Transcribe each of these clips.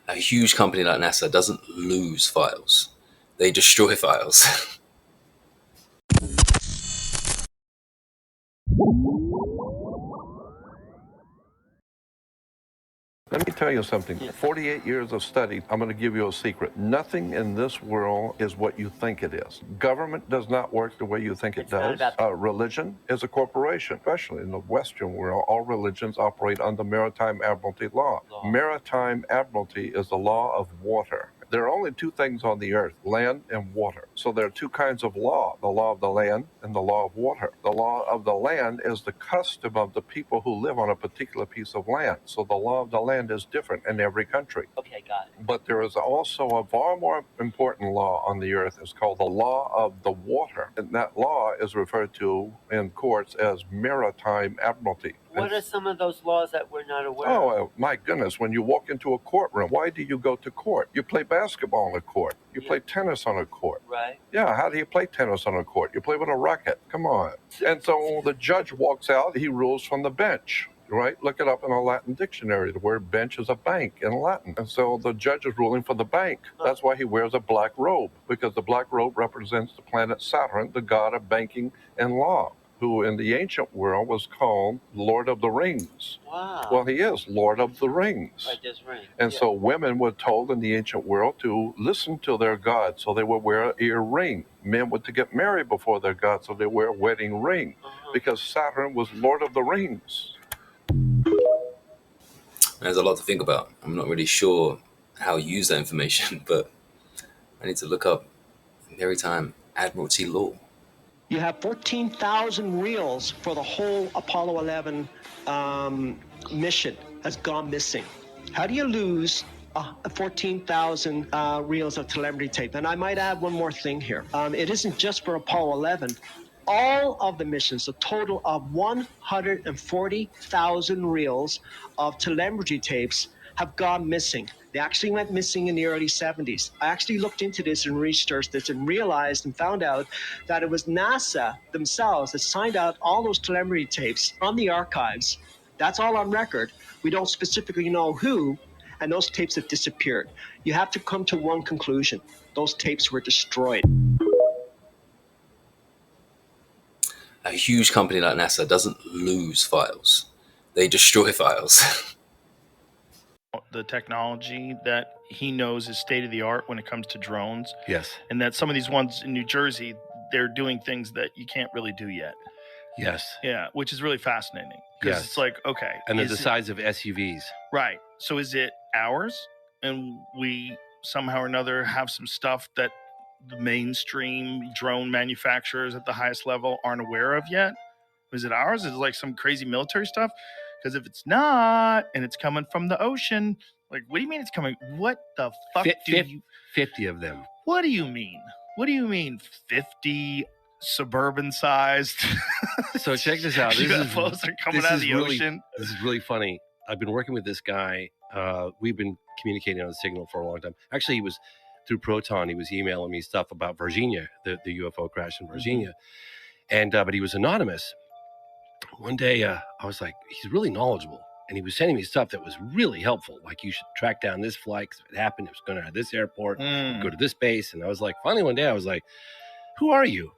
A huge company like NASA doesn't lose files. They destroy files. Let me tell you something. 48 years of study, I'm going to give you a secret. Nothing in this world is what you think it is. Government does not work the way you think it does. Religion is a corporation, especially in the Western world. All religions operate under maritime admiralty law. Maritime admiralty is the law of water. There are only two things on the earth, land and water. So there are two kinds of law, the law of the land and the law of water. The law of the land is the custom of the people who live on a particular piece of land. So the law of the land is different in every country. Okay, got it. But there is also a far more important law on the earth. It's called the law of the water. And that law is referred to in courts as maritime admiralty. What are some of those laws that we're not aware of? Oh, my goodness. When you walk into a courtroom, why do you go to court? You play basketball on a court. You play tennis on a court. Right. Yeah, how do you play tennis on a court? You play with a racket. Come on. And so the judge walks out, he rules from the bench. Right? Look it up in a Latin dictionary. The word bench is a bank in Latin. And so the judge is ruling for the bank. That's why he wears a black robe, because the black robe represents the planet Saturn, the god of banking and law, who in the ancient world was called Lord of the Rings. Wow. Well, he is Lord of the Rings. Like this ring. And so women were told in the ancient world to listen to their god, so they would wear an ear ring. Men were to get married before their god, so they wear a wedding ring, because Saturn was Lord of the Rings. There's a lot to think about. I'm not really sure how to use that information, but I need to look up maritime admiralty law. You have 14,000 reels for the whole Apollo 11 mission has gone missing. How do you lose 14,000 reels of telemetry tape? And I might add one more thing here. It isn't just for Apollo 11. All of the missions, a total of 140,000 reels of telemetry tapes have gone missing. They actually went missing in the early 70s. I actually looked into this and researched this and realized and found out that it was NASA themselves that signed out all those telemetry tapes from the archives. That's all on record. We don't specifically know who, and those tapes have disappeared. You have to come to one conclusion. Those tapes were destroyed. A huge company like NASA doesn't lose files. They destroy files. The technology that he knows is state of the art when it comes to drones. Yes. And that some of these ones in New Jersey, they're doing things that you can't really do yet. Yes. Yeah, which is really fascinating. Because it's like, okay. And they're the size of SUVs. Right. So is it ours? And we somehow or another have some stuff that the mainstream drone manufacturers at the highest level aren't aware of yet? Is it ours? Is it like some crazy military stuff? Because if it's not, and it's coming from the ocean, like, what do you mean it's coming? What the fuck 50 of them. What do you mean? What do you mean 50 suburban sized? So check this out. UFOs are coming out of the ocean. This is really funny. I've been working with this guy. We've been communicating on the Signal for a long time. Actually, he was through Proton. He was emailing me stuff about Virginia, the UFO crash in Virginia. And but he was anonymous. One day, I was like, he's really knowledgeable. And he was sending me stuff that was really helpful. Like, you should track down this flight because if it happened, it was going to this airport, go to this base. And I was like, finally one day, I was like, who are you?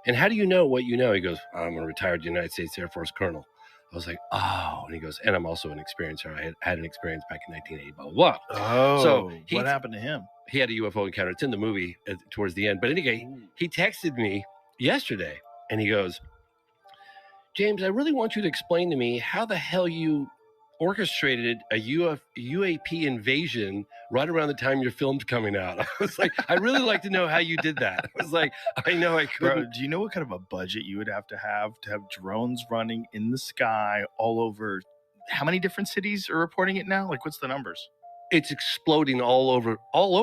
And how do you know what you know? He goes, I'm a retired United States Air Force colonel. I was like, oh. And he goes, and I'm also an experiencer. I had an experience back in 1980, blah, blah, blah. Oh, so what happened to him? He had a UFO encounter. It's in the movie towards the end. But anyway, he texted me yesterday and he goes, James, I really want you to explain to me how the hell you orchestrated a UAP invasion right around the time your film's coming out. I was like, I'd really like to know how you did that. I was like, I know I couldn't. Bro, do you know what kind of a budget you would have to have drones running in the sky all over? How many different cities are reporting it now? Like, what's the numbers? It's exploding all over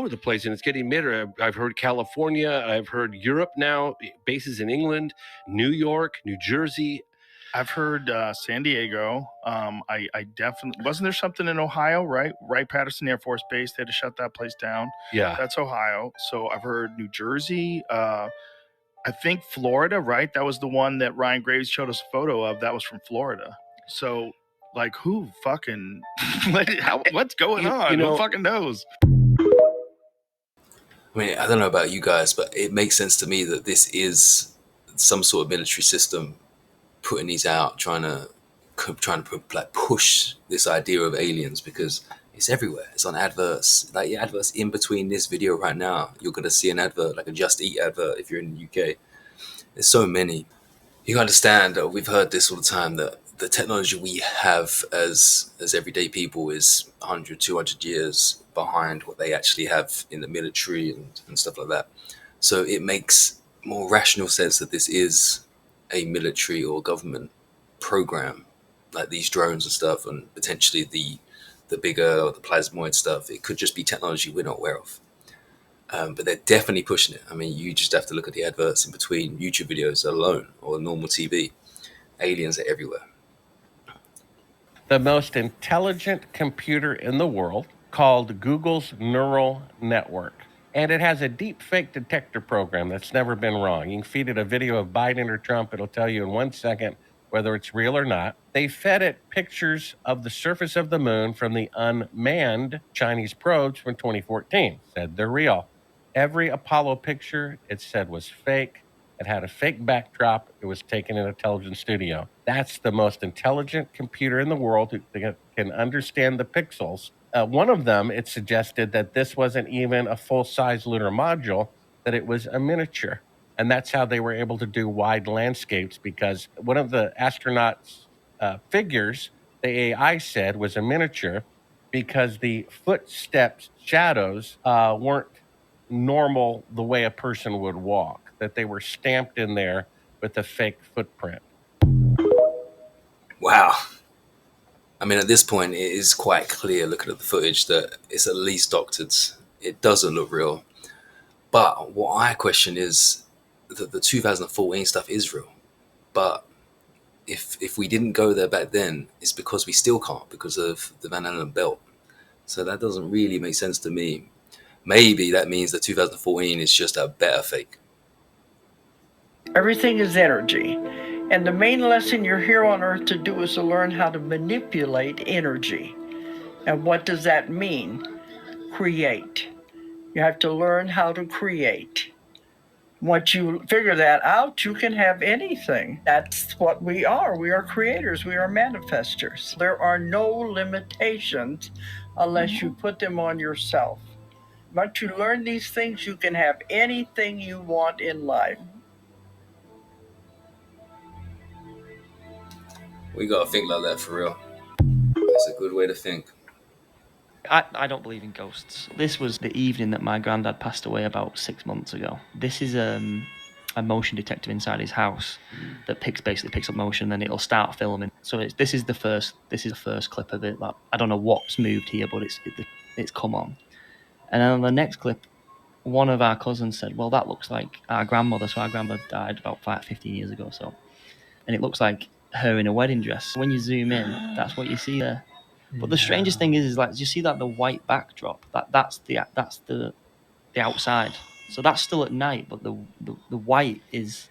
the place, and it's getting better. I've heard California, I've heard Europe now, bases in England, New York, New Jersey. I've heard San Diego. I definitely wasn't there something in Ohio, right? Wright-Patterson Air Force Base. They had to shut that place down. Yeah, that's Ohio. So I've heard New Jersey. I think Florida, right? That was the one that Ryan Graves showed us a photo of. That was from Florida. So, Like, who fucking, what's going on? You know, who fucking knows? I mean, I don't know about you guys, but it makes sense to me that this is some sort of military system putting these out, trying to like push this idea of aliens, because it's everywhere. It's on adverts, like adverts in between this video right now. You're gonna see an advert, like a Just Eat advert, if you're in the UK. There's so many. You understand that we've heard this all the time, that the technology we have as everyday people is 100, 200 years behind what they actually have in the military and stuff like that. So it makes more rational sense that this is a military or government program, like these drones and stuff, and potentially the bigger or the plasmoid stuff. It could just be technology we're not aware of. But they're definitely pushing it. I mean, you just have to look at the adverts in between YouTube videos alone or normal TV. Aliens are everywhere. The most intelligent computer in the world, called Google's neural network. And it has a deep fake detector program that's never been wrong. You can feed it a video of Biden or Trump. It'll tell you in 1 second whether it's real or not. They fed it pictures of the surface of the moon from the unmanned Chinese probes from 2014. Said they're real. Every Apollo picture it said was fake. It had a fake backdrop. It was taken in a television studio. That's the most intelligent computer in the world who can understand the pixels. One of them, it suggested that this wasn't even a full-size lunar module, that it was a miniature. And that's how they were able to do wide landscapes, because one of the astronauts' figures, the AI said, was a miniature because the footsteps, shadows, weren't normal the way a person would walk, that they were stamped in there with a fake footprint. Wow. I mean, at this point, it is quite clear, looking at the footage, that it's at least doctored. It doesn't look real. But what I question is that the 2014 stuff is real. But if we didn't go there back then, it's because we still can't, because of the Van Allen belt. So that doesn't really make sense to me. Maybe that means that 2014 is just a better fake. Everything is energy. And the main lesson you're here on Earth to do is to learn how to manipulate energy. And what does that mean? Create. You have to learn how to create. Once you figure that out, you can have anything. That's what we are. We are creators. We are manifestors. There are no limitations unless you put them on yourself. Once you learn these things, you can have anything you want in life. We gotta think like that for real. It's a good way to think. I don't believe in ghosts. This was the evening that my granddad passed away about 6 months ago. This is a motion detector inside his house that basically picks up motion, and it'll start filming. So this is the first clip of it. Like, I don't know what's moved here, but it's come on. And then on the next clip, one of our cousins said, "Well, that looks like our grandmother." So our grandmother died about 15 years ago. So, and it looks like her in a wedding dress. When you zoom in, that's what you see there. But the strangest thing is like, do you see that the white backdrop? That's the outside. So that's still at night, but the white is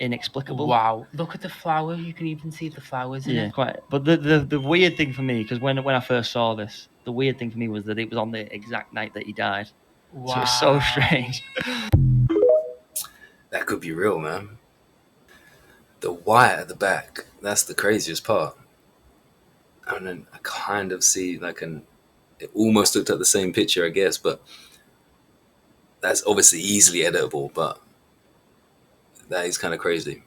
inexplicable. Wow! Look at the flower. You can even see the flowers in it. Quite. But the weird thing for me, because when I first saw this, the weird thing for me was that it was on the exact night that he died. Wow. So it's so strange. That could be real, man. The white at the back, that's the craziest part. And then I kind of see it almost looked at the same picture, I guess, but that's obviously easily editable, but that is kind of crazy.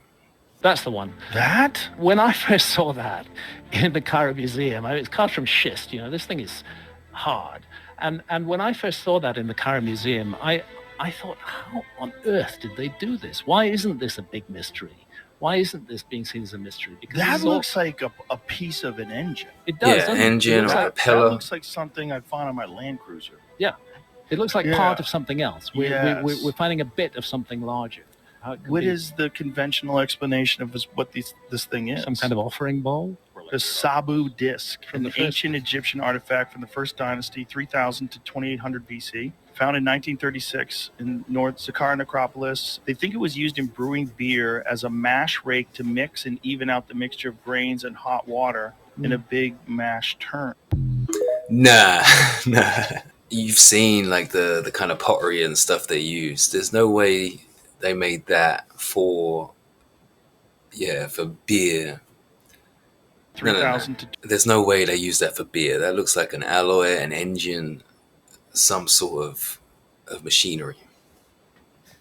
That's the one. That? When I first saw that in the Cairo Museum, it's carved from schist, this thing is hard. And when I first saw that in the Cairo Museum, I thought, how on earth did they do this? Why isn't this a big mystery? Why isn't this being seen as a mystery? Because that looks like a piece of an engine. It does. Yeah, engine or propeller. That looks like something I'd find on my Land Cruiser. Yeah, it looks like part of something else. We're finding a bit of something larger. What is the conventional explanation of what this thing is? Some kind of offering bowl? The Sabu disc, an ancient Egyptian artifact from the First Dynasty, 3000 to 2800 BC. Found in 1936 in North Saqqara necropolis. They think it was used in brewing beer as a mash rake to mix and even out the mixture of grains and hot water. in a big mash turn. Nah. You've seen like the kind of pottery and stuff they use. There's no way they made that for beer. 3,000 to There's no way they use that for beer. That looks like an alloy, an engine, some sort of machinery.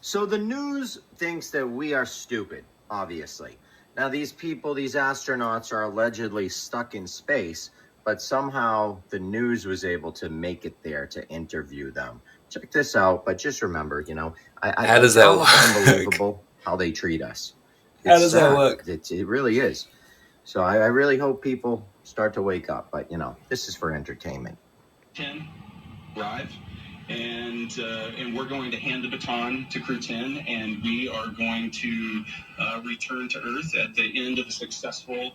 So the news thinks that we are stupid, obviously. Now these people, these astronauts are allegedly stuck in space, but somehow the news was able to make it there to interview them. Check this out, but just remember, you know, How does that work? Unbelievable how they treat us. How does that work? It really is. So I really hope people start to wake up, but you know, this is for entertainment. 10 arrive, and we're going to hand the baton to Crew 10, and we are going to return to Earth at the end of a successful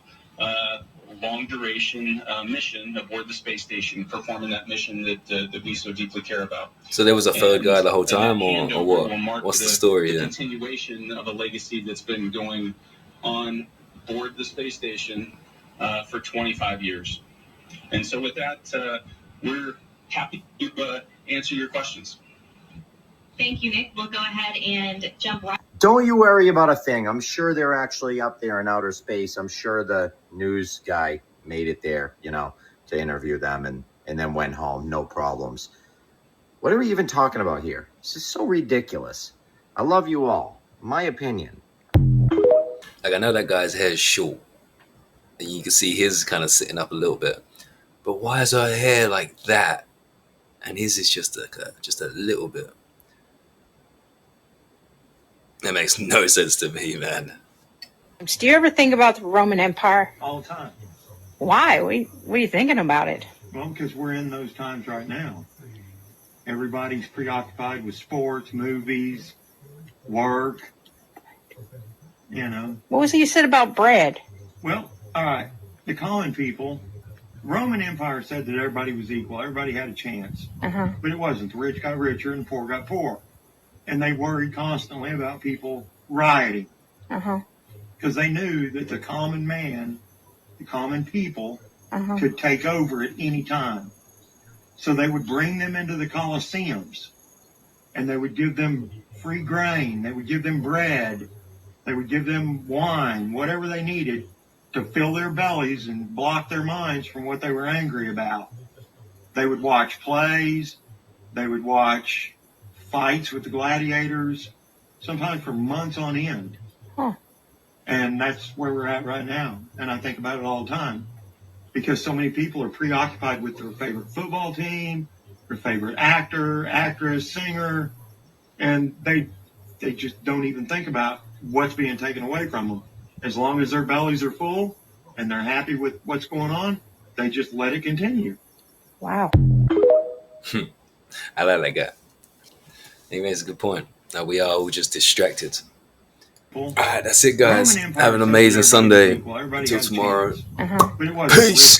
long-duration mission aboard the space station, performing that mission that we so deeply care about. So there was a third guy the whole time, or what? What's the story then? Continuation of a legacy that's been going on board the space station for 25 years. And so with that, we're happy to answer your questions. Thank you, Nick. We'll go ahead and jump right. Don't you worry about a thing. I'm sure they're actually up there in outer space. I'm sure the news guy made it there, you know, to interview them and then went home. No problems. What are we even talking about here? This is so ridiculous. I love you all. My opinion. Like, I know that guy's hair is short, and you can see his kind of sitting up a little bit. But why is her hair like that? And his is just a little bit. That makes no sense to me, man. Do you ever think about the Roman Empire? All the time. Why? What are you thinking about it? Well, because we're in those times right now. Everybody's preoccupied with sports, movies, work, you know. What was it you said about bread? Well, all right. The common people, Roman Empire said that everybody was equal. Everybody had a chance. But it wasn't. The rich got richer and the poor got poorer. And they worried constantly about people rioting. Because they knew that the common man, the common people, could take over at any time. So they would bring them into the Colosseums. And they would give them free grain. They would give them bread. They would give them wine, whatever they needed to fill their bellies and block their minds from what they were angry about. They would watch plays. They would watch fights with the gladiators, sometimes for months on end. And that's where we're at right now. And I think about it all the time because so many people are preoccupied with their favorite football team, their favorite actor, actress, singer, and they just don't even think about what's being taken away from them. As long as their bellies are full and they're happy with what's going on, they just let it continue. Wow. I like that guy. He makes a good point. Now we are all just distracted. All right, that's it, guys. Have an amazing Sunday. Until tomorrow. But it wasn't. Peace.